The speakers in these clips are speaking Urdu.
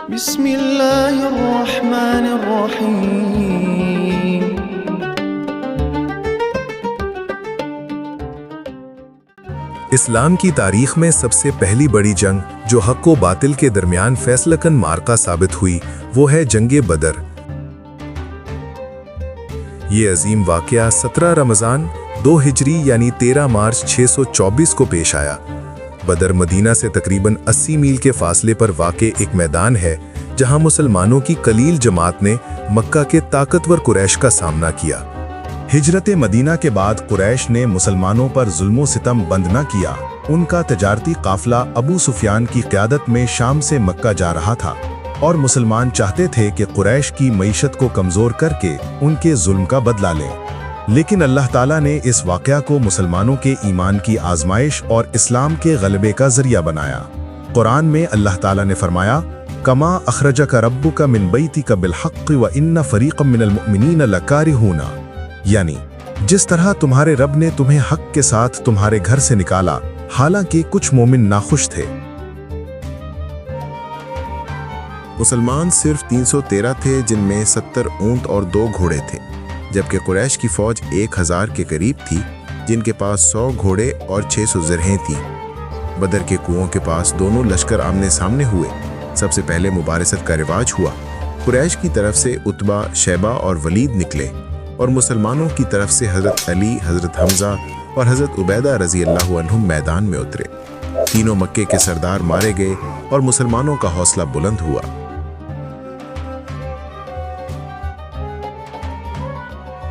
بسم اللہ الرحمن الرحیم۔ اسلام کی تاریخ میں سب سے پہلی بڑی جنگ جو حق و باطل کے درمیان فیصلہ کن معرکہ ثابت ہوئی وہ ہے جنگ بدر۔ یہ عظیم واقعہ 17 رمضان 2 ہجری یعنی 13 مارچ 624 کو پیش آیا۔ بدر مدینہ سے تقریباً 80 میل کے فاصلے پر واقع ایک میدان ہے جہاں مسلمانوں کی قلیل جماعت نے مکہ کے طاقتور قریش کا سامنا کیا۔ ہجرت مدینہ کے بعد قریش نے مسلمانوں پر ظلم و ستم بند نہ کیا۔ ان کا تجارتی قافلہ ابو سفیان کی قیادت میں شام سے مکہ جا رہا تھا اور مسلمان چاہتے تھے کہ قریش کی معیشت کو کمزور کر کے ان کے ظلم کا بدلہ لیں، لیکن اللہ تعالیٰ نے اس واقعہ کو مسلمانوں کے ایمان کی آزمائش اور اسلام کے غلبے کا ذریعہ بنایا۔ قرآن میں اللہ تعالیٰ نے فرمایا، کما اخرجک ربک من بیتک بالحق وان فریقا من المؤمنین لکارہون، یعنی جس طرح تمہارے رب نے تمہیں حق کے ساتھ تمہارے گھر سے نکالا حالانکہ کچھ مومن ناخوش تھے۔ مسلمان صرف 313 تھے جن میں 70 اونٹ اور 2 گھوڑے تھے، جبکہ قریش کی فوج 1000 کے قریب تھی جن کے پاس 100 گھوڑے اور 600 زرہیں تھیں۔ بدر کے کنووں کے پاس دونوں لشکر آمنے سامنے ہوئے۔ سب سے پہلے مبارزت کا رواج ہوا۔ قریش کی طرف سے عتبہ، شیبہ اور ولید نکلے اور مسلمانوں کی طرف سے حضرت علی، حضرت حمزہ اور حضرت عبیدہ رضی اللہ عنہم میدان میں اترے۔ تینوں مکے کے سردار مارے گئے اور مسلمانوں کا حوصلہ بلند ہوا۔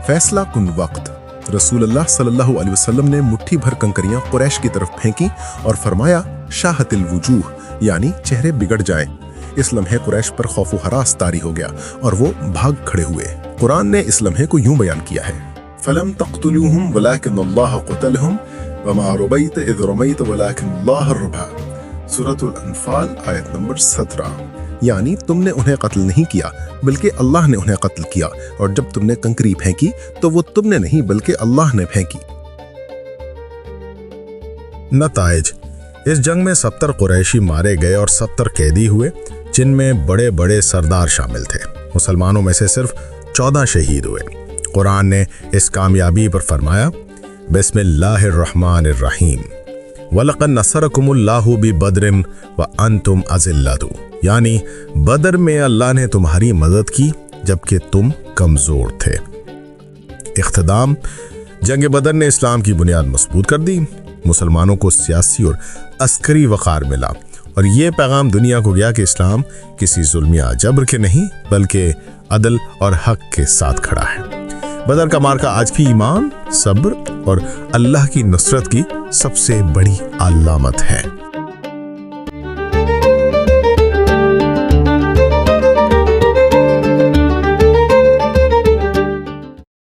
فیصلہ کن وقت۔ رسول اللہ صلی اللہ علیہ وسلم نے مٹھی بھر کنکریاں قریش کی طرف پھینکی اور فرمایا، شاہت الوجوہ، یعنی چہرے بگڑ جائیں۔ اس لمحے قریش پر خوف و ہراس طاری ہو گیا اور وہ بھاگ کھڑے ہوئے۔ قرآن نے اس لمحے کو یوں بیان کیا ہے، فَلَمْ تَقْتُلُوهُمْ وَلَكِنَّ اللَّهَ قَتَلَهُمْ وَمَا رَمَيْتَ إِذْ رَمَيْتَ وَلَكِنَّ اللَّهَ رَمَى۔ سورۃ الانفال آیت نمبر 17۔ یعنی تم نے انہیں قتل نہیں کیا بلکہ اللہ نے انہیں قتل کیا، اور جب تم نے کنکری پھینکی تو وہ تم نے نہیں بلکہ اللہ نے پھینکی۔ نتائج: اس جنگ میں 70 قریشی مارے گئے اور 70 قیدی ہوئے جن میں بڑے بڑے سردار شامل تھے۔ مسلمانوں میں سے صرف 14 شہید ہوئے۔ قرآن نے اس کامیابی پر فرمایا، بسم اللہ الرحمن الرحیم، وَلَقَدْ نَصَرَكُمُ اللَّهُ بِبَدْرٍ وَأَنْتُمْ أَذِلَّةٌ، یعنی بدر میں اللہ نے تمہاری مدد کی جبکہ تم کمزور تھے۔ اختتام: جنگ بدر نے اسلام کی بنیاد مضبوط کر دی، مسلمانوں کو سیاسی اور عسکری وقار ملا، اور یہ پیغام دنیا کو گیا کہ اسلام کسی ظلم یا جبر کے نہیں بلکہ عدل اور حق کے ساتھ کھڑا ہے۔ بدر کا معرکہ آج بھی ایمان، صبر اور اللہ کی نصرت کی سب سے بڑی علامت ہے۔